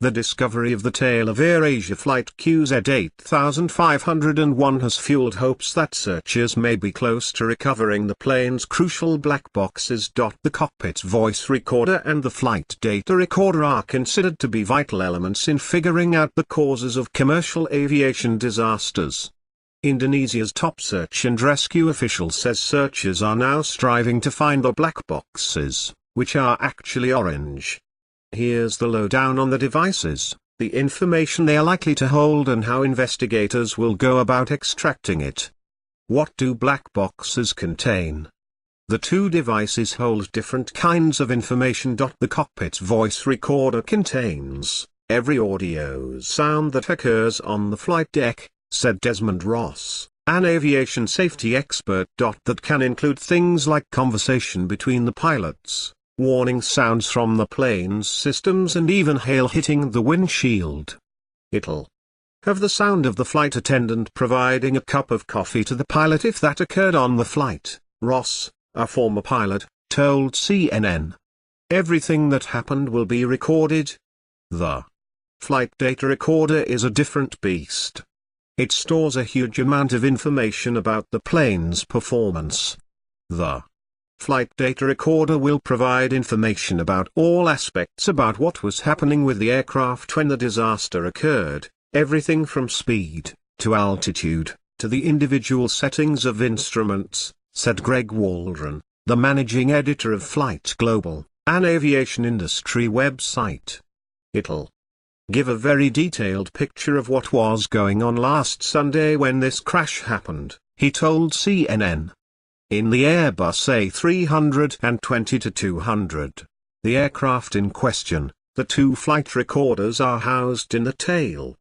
The discovery of the tail of AirAsia Flight QZ8501 has fueled hopes that searchers may be close to recovering the plane's crucial black boxes. The cockpit voice recorder and the flight data recorder are considered to be vital elements in figuring out the causes of commercial aviation disasters. Indonesia's top search and rescue official says searchers are now striving to find the black boxes, which are actually orange. Here's the lowdown on the devices, the information they are likely to hold and how investigators will go about extracting it. What do black boxes contain? The two devices hold different kinds of information. The cockpit voice recorder contains every audio sound that occurs on the flight deck, said Desmond Ross, an aviation safety expert. That can include things like conversation between the pilots, warning sounds from the plane's systems, and even hail hitting the windshield. It'll have the sound of the flight attendant providing a cup of coffee to the pilot if that occurred on the flight, Ross, a former pilot, told CNN. Everything that happened will be recorded. The flight data recorder is a different beast. It stores a huge amount of information about the plane's performance. The flight data recorder will provide information about all aspects about what was happening with the aircraft when the disaster occurred, everything from speed, to altitude, to the individual settings of instruments, said Greg Waldron, the managing editor of Flight Global, an aviation industry website. It'll give a very detailed picture of what was going on last Sunday when this crash happened, he told CNN. In the Airbus A320-200, the aircraft in question, the two flight recorders are housed in the tail.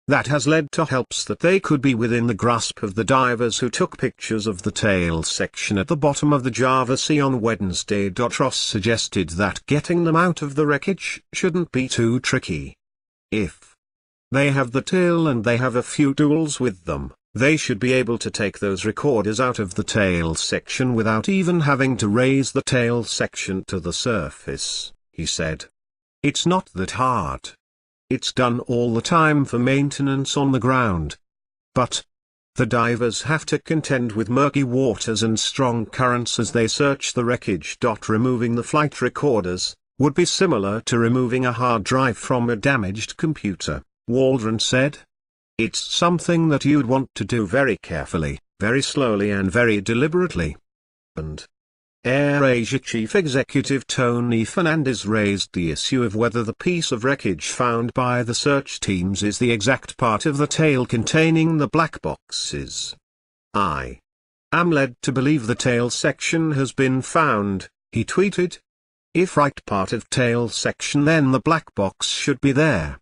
That has led to hopes that they could be within the grasp of the divers who took pictures of the tail section at the bottom of the Java Sea on Wednesday. Ross suggested that getting them out of the wreckage shouldn't be too tricky. If they have the tail and they have a few tools with them, they should be able to take those recorders out of the tail section without even having to raise the tail section to the surface, he said. It's not that hard. It's done all the time for maintenance on the ground. But the divers have to contend with murky waters and strong currents as they search the wreckage. Removing the flight recorders would be similar to removing a hard drive from a damaged computer, Waldron said. It's something that you'd want to do very carefully, very slowly and very deliberately. And AirAsia Chief Executive Tony Fernandez raised the issue of whether the piece of wreckage found by the search teams is the exact part of the tail containing the black boxes. I am led to believe the tail section has been found, he tweeted. If right part of tail section, then the black box should be there.